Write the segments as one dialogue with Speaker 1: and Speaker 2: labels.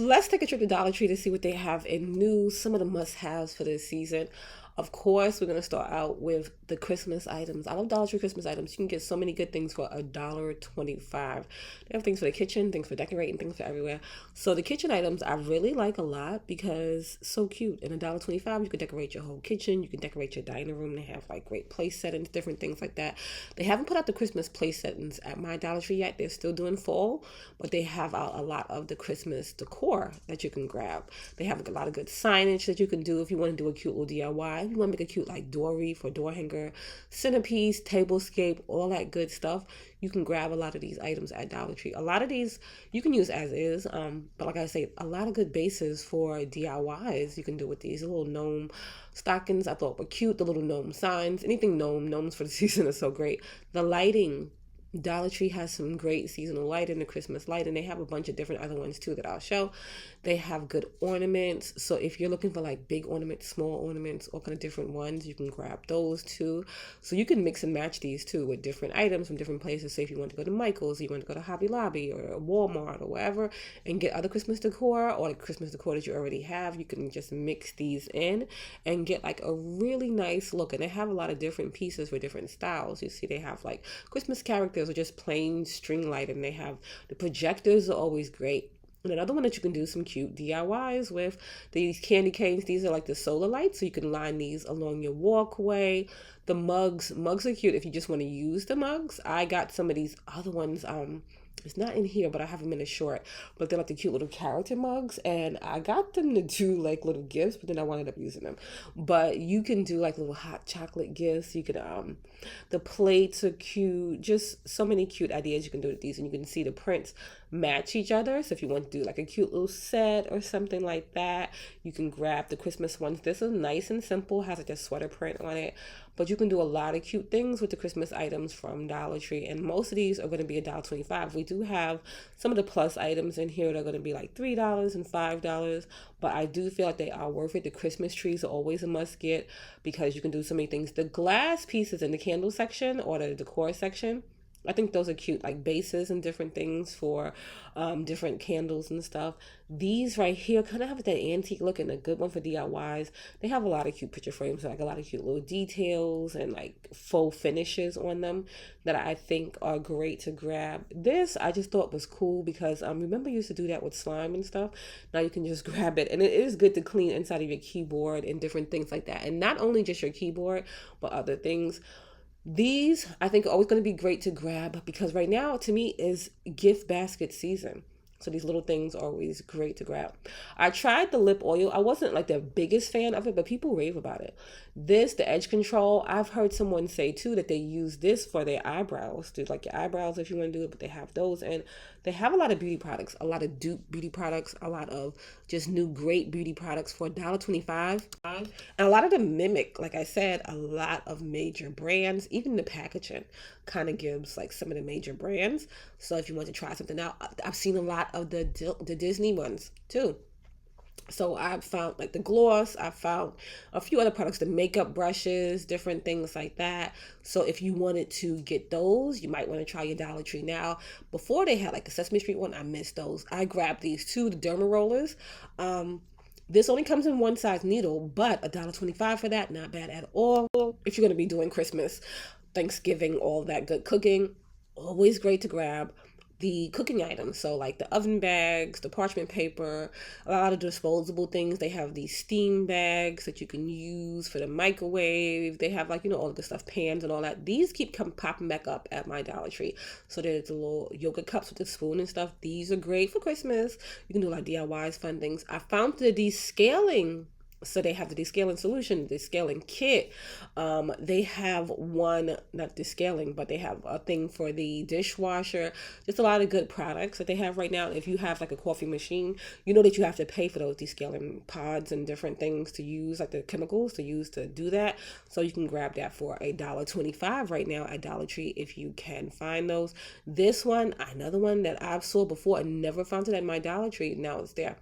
Speaker 1: let's take a trip to Dollar Tree to see what they have in news, some of the must-haves for this season. Of course, we're going to start out with the Christmas items. I love Dollar Tree Christmas items. You can get so many good things for $1.25. They have things for the kitchen, things for decorating, things for everywhere. So the kitchen items I really like a lot because so cute. In $1.25, you can decorate your whole kitchen. You can decorate your dining room. They have like great place settings, different things like that. They haven't put out the Christmas place settings at my Dollar Tree yet. They're still doing fall, but they have out a lot of the Christmas decor that you can grab. They have a lot of good signage that you can do if you want to do a cute little DIY. You want to make a cute like door wreath or door hanger, centerpiece, tablescape, all that good stuff. You can grab a lot of these items at Dollar Tree. A lot of these you can use as is, but like I say, a lot of good bases for DIYs you can do with these. The little gnome stockings I thought were cute. The little gnome signs, anything gnomes for the season is so great. The lighting. Dollar Tree has some great seasonal lighting, the Christmas light, and they have a bunch of different other ones too that I'll show. They have good ornaments. So if you're looking for like big ornaments, small ornaments, all kind of different ones, you can grab those too. So you can mix and match these too with different items from different places. Say if you want to go to Michael's, you want to go to Hobby Lobby or Walmart or wherever and get other Christmas decor or the Christmas decor that you already have, you can just mix these in and get like a really nice look. And they have a lot of different pieces for different styles. You see they have like Christmas characters or just plain string lighting. They have the projectors are always great. And another one that you can do some cute DIYs with, these candy canes. These are like the solar lights, so you can line these along your walkway. The mugs are cute if you just want to use the mugs. I got some of these other ones. It's not in here, but I have them in a short. But they're like the cute little character mugs. And I got them to do like little gifts, but then I wound up using them. But you can do like little hot chocolate gifts. You could, the plates are cute. Just so many cute ideas you can do with these. And you can see the prints match each other. So if you want to do like a cute little set or something like that, you can grab the Christmas ones. This is nice and simple, has like a sweater print on it. But you can do a lot of cute things with the Christmas items from Dollar Tree. And most of these are going to be $1.25. We do have some of the plus items in here that are going to be like $3 and $5. But I do feel like they are worth it. The Christmas trees are always a must get because you can do so many things. The glass pieces in the candle section or the decor section, I think those are cute, like bases and different things for different candles and stuff. These right here kind of have that antique look and a good one for DIYs. They have a lot of cute picture frames, like a lot of cute little details and like faux finishes on them that I think are great to grab. This I just thought was cool because remember you used to do that with slime and stuff. Now you can just grab it, and it is good to clean inside of your keyboard and different things like that. And not only just your keyboard, but other things. These, I think, are always going to be great to grab because right now, to me, is gift basket season. So these little things are always great to grab. I tried the lip oil. I wasn't like the biggest fan of it, but people rave about it. This, the edge control, I've heard someone say too that they use this for their eyebrows. Do like your eyebrows if you want to do it, but they have those. And they have a lot of beauty products, a lot of dupe beauty products, a lot of just new great beauty products for $1.25. And a lot of them mimic, like I said, a lot of major brands. Even the packaging kind of gives like some of the major brands. So if you want to try something out, I've seen a lot of the Disney ones too. So I've found like the gloss, I found a few other products, the makeup brushes, different things like that. So if you wanted to get those, you might want to try your Dollar Tree now. Before they had like the Sesame Street one, I missed those. I grabbed these two, the derma rollers. This only comes in one size needle, but $1.25 for that, not bad at all. If you're going to be doing Christmas, Thanksgiving, all that good cooking, always great to grab. The cooking items, so like the oven bags, the parchment paper, a lot of disposable things. They have these steam bags that you can use for the microwave. They have like, all the good stuff, pans and all that. These keep popping back up at my Dollar Tree. So there's the little yogurt cups with the spoon and stuff. These are great for Christmas. You can do like DIYs, fun things. I found the descaling. So they have the descaling solution, the scaling kit. They have one, not descaling, but they have a thing for the dishwasher. Just a lot of good products that they have right now. If you have like a coffee machine, you know that you have to pay for those descaling pods and different things to use, like the chemicals to use to do that. So you can grab that for $1.25 right now at Dollar Tree if you can find those. This one, another one that I've saw before and never found it at my Dollar Tree. Now it's there.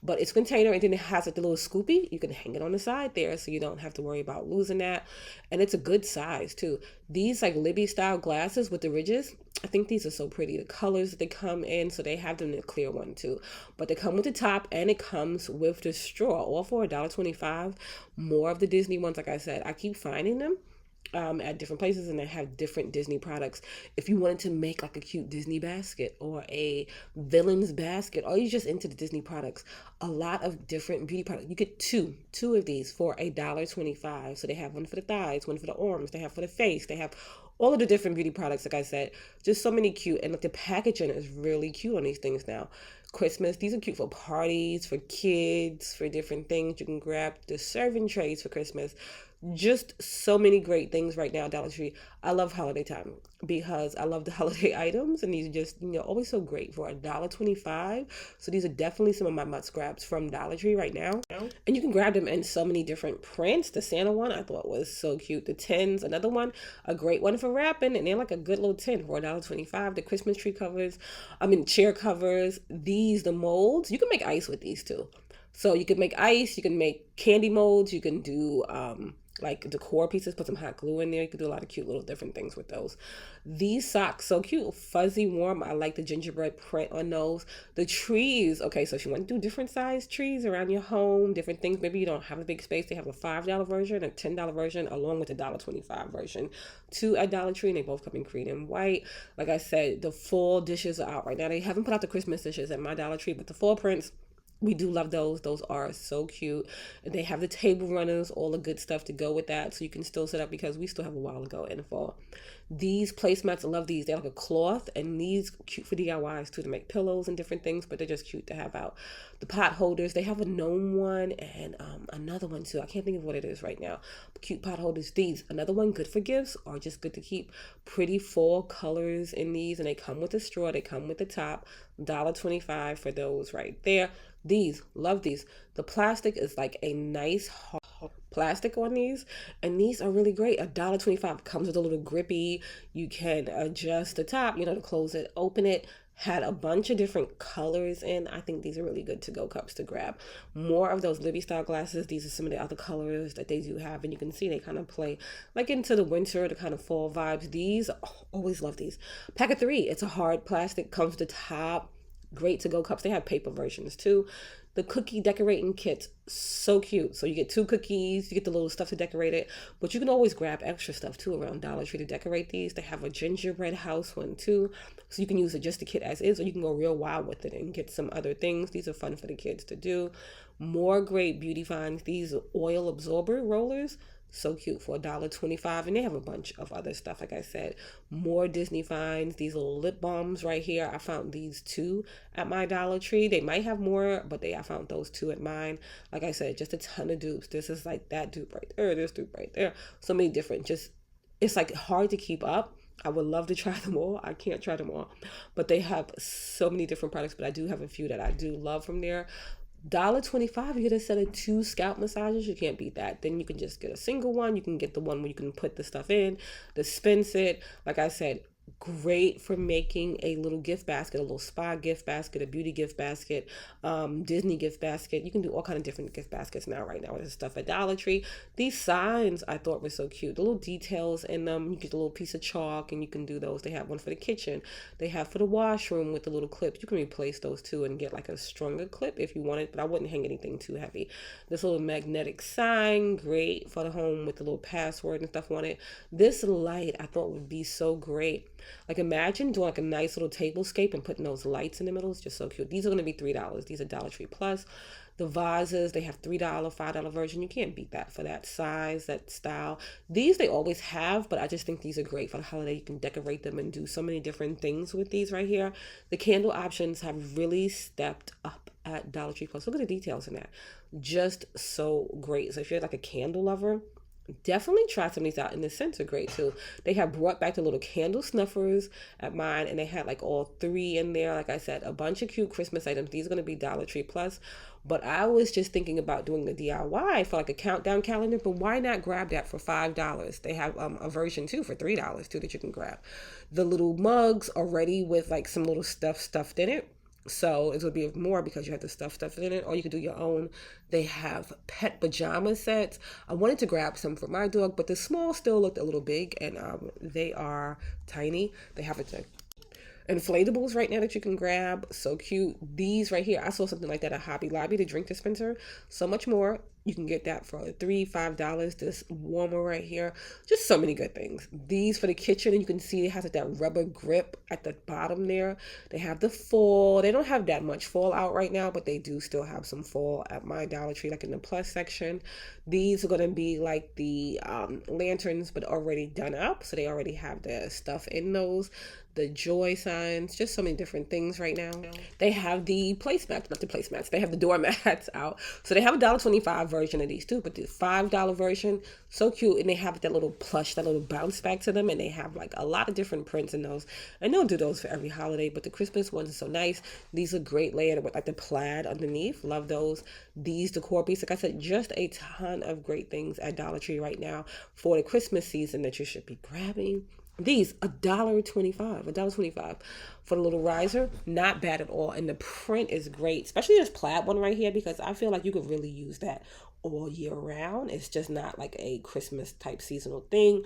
Speaker 1: But it's a container and then it has like the little scoopy. You can hang it on the side there so you don't have to worry about losing that. And it's a good size too. These like Libby style glasses with the ridges, I think these are so pretty. The colors that they come in, so they have them in a clear one too. But they come with the top and it comes with the straw, all for $1.25. More of the Disney ones, like I said, I keep finding them at different places, and they have different Disney products. If you wanted to make like a cute Disney basket or a villains basket, or you just into the Disney products, a lot of different beauty products. You get two of these for $1.25. So they have one for the thighs, one for the arms, they have for the face, they have all of the different beauty products. Like I said, just so many cute, and like the packaging is really cute on these things now. Christmas, these are cute for parties, for kids, for different things. You can grab the serving trays for Christmas. Just so many great things right now, Dollar Tree. I love holiday time because I love the holiday items, and these are just, always so great for $1.25. So these are definitely some of my must grabs from Dollar Tree right now. And you can grab them in so many different prints. The Santa one I thought was so cute. The tins, another one, a great one for wrapping, and they're like a good little tin for $1.25. The Christmas tree covers, chair covers, the molds. You can make ice with these too. So you can make ice, you can make candy molds, you can do like decor pieces, put some hot glue in there. You can do a lot of cute little different things with those. These socks, so cute, fuzzy, warm. I like the gingerbread print on those. The trees, okay, so if you want to do different size trees around your home, different things, maybe you don't have a big space, they have a $5 version, a $10 version, along with a $1.25 version. Two at Dollar Tree, and they both come in cream and white. Like I said, the fall dishes are out right now. They haven't put out the Christmas dishes at my Dollar Tree, but the fall prints, we do love those. Those are so cute. And they have the table runners, all the good stuff to go with that. So you can still set up because we still have a while to go in the fall. These placemats, I love these. They're like a cloth, and these cute for DIYs too, to make pillows and different things, but they're just cute to have out. The pot holders, they have a gnome one and another one too. I can't think of what it is right now. Cute pot holders. These, another one good for gifts or just good to keep. Pretty fall colors in these, and they come with a straw. They come with the top. $1.25 for those right there. These, love these. The plastic is like a nice hard plastic on these, and these are really great. $1.25 comes with a little grippy. You can adjust the top, to close it, open it. Had a bunch of different colors in. I think these are really good to go cups to grab. More of those Libby style glasses. These are some of the other colors that they do have, and you can see they kind of play like into the winter, the kind of fall vibes. These, always love these. Pack of 3. It's a hard plastic, comes with the top. Great to go cups. They have paper versions too. The cookie decorating kits, so cute. So you get 2 cookies, you get the little stuff to decorate it, but you can always grab extra stuff too around Dollar Tree to decorate these. They have a gingerbread house one too, so you can use it just the kit as is, or you can go real wild with it and get some other things. These are fun for the kids to do. More great beauty finds. These oil absorber rollers, so cute for $1.25, and they have a bunch of other stuff. Like I said, more Disney finds. These little lip balms right here, I found these 2 at my Dollar Tree. They might have more, but I found those 2 at mine. Like I said, just a ton of dupes. This is like that dupe right there, this dupe right there, so many different. Just, it's like hard to keep up. I would love to try them all. I can't try them all, but they have so many different products. But I do have a few that I do love from there. $1.25, you get a set of 2 scalp massages. You can't beat that. Then you can just get a single one. You can get the one where you can put the stuff in, the spin set. Like I said, great for making a little gift basket, a little spa gift basket, a beauty gift basket, Disney gift basket. You can do all kind of different gift baskets right now with this stuff at Dollar Tree. These signs I thought were so cute. The little details in them. You get a little piece of chalk and you can do those. They have one for the kitchen. They have for the washroom with the little clips. You can replace those too and get like a stronger clip if you wanted, but I wouldn't hang anything too heavy. This little magnetic sign, great for the home with the little password and stuff on it. This light I thought would be so great. Like imagine doing like a nice little tablescape and putting those lights in the middle. It's just so cute. These are going to be $3. These are Dollar Tree Plus. The vases, they have $3, $5 version. You can't beat that for that size, that style. These they always have, but I just think these are great for the holiday. You can decorate them and do so many different things with these right here. The candle options have really stepped up at Dollar Tree Plus. Look at the details in that. Just so great. So if you're like a candle lover, definitely try some of these out, and the scents are great too. They have brought back the little candle snuffers at mine, and they had like all 3 in there. Like I said, a bunch of cute Christmas items. These are going to be Dollar Tree Plus, but I was just thinking about doing the DIY for like a countdown calendar, but why not grab that for $5? They have a version too for $3 too that you can grab. The little mugs are ready with like some little stuff stuffed in it. So it would be more because you have to stuff in it, or you could do your own. They have pet pajama sets. I wanted to grab some for my dog, but the small still looked a little big, and they are tiny. They have it inflatables right now that you can grab. So cute. These right here, I saw something like that at Hobby Lobby, the drink dispenser. So much more. You can get that for $3, $5. This warmer right here. Just so many good things. These for the kitchen, and you can see it has like that rubber grip at the bottom there. They have the fall. They don't have that much fall out right now, but they do still have some fall at my Dollar Tree, like in the plus section. These are going to be like the lanterns, but already done up. So they already have the stuff in those. The joy signs, just so many different things right now. They have the placemats, not the placemats. They have the doormats out. So they have a $1.25 version of these too, but the $5 version, so cute. And they have that little plush, that little bounce back to them. And they have like a lot of different prints in those. And they'll do those for every holiday, but the Christmas ones are so nice. These are great layered with like the plaid underneath. Love those. These decor pieces, like I said, just a ton of great things at Dollar Tree right now for the Christmas season that you should be grabbing. These $1.25 for the little riser, not bad at all. And the print is great, especially this plaid one right here, because I feel like you could really use that all year round. It's just not like a Christmas type seasonal thing.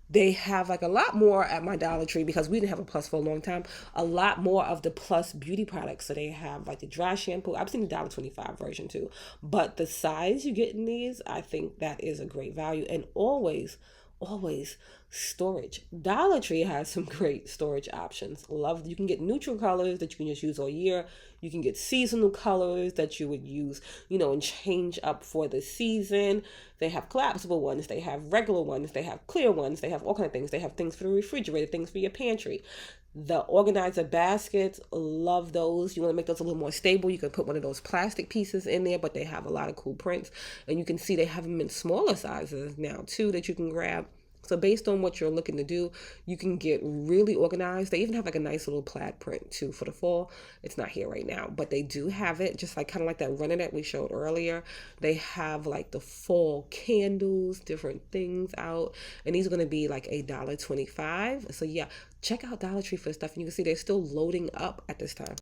Speaker 1: They have like a lot more at my Dollar Tree because we didn't have a Plus for a long time. A lot more of the Plus beauty products. So they have like the dry shampoo. I've seen the $1.25 version too. But the size you get in these, I think that is a great value. And always storage. Dollar Tree has some great storage options. Love, you can get neutral colors that you can just use all year. You can get seasonal colors that you would use, and change up for the season. They have collapsible ones, they have regular ones, they have clear ones, they have all kinds of things. They have things for the refrigerator, things for your pantry. The organizer baskets, love those. You want to make those a little more stable, you can put one of those plastic pieces in there, but they have a lot of cool prints. And you can see they have them in smaller sizes now too that you can grab. So based on what you're looking to do, you can get really organized. They even have like a nice little plaid print too for the fall. It's not here right now, but they do have it, just like kind of like that runner that we showed earlier. They have like the fall candles, different things out, and these are going to be like $1.25. So yeah, check out Dollar Tree for stuff, and you can see they're still loading up at this time.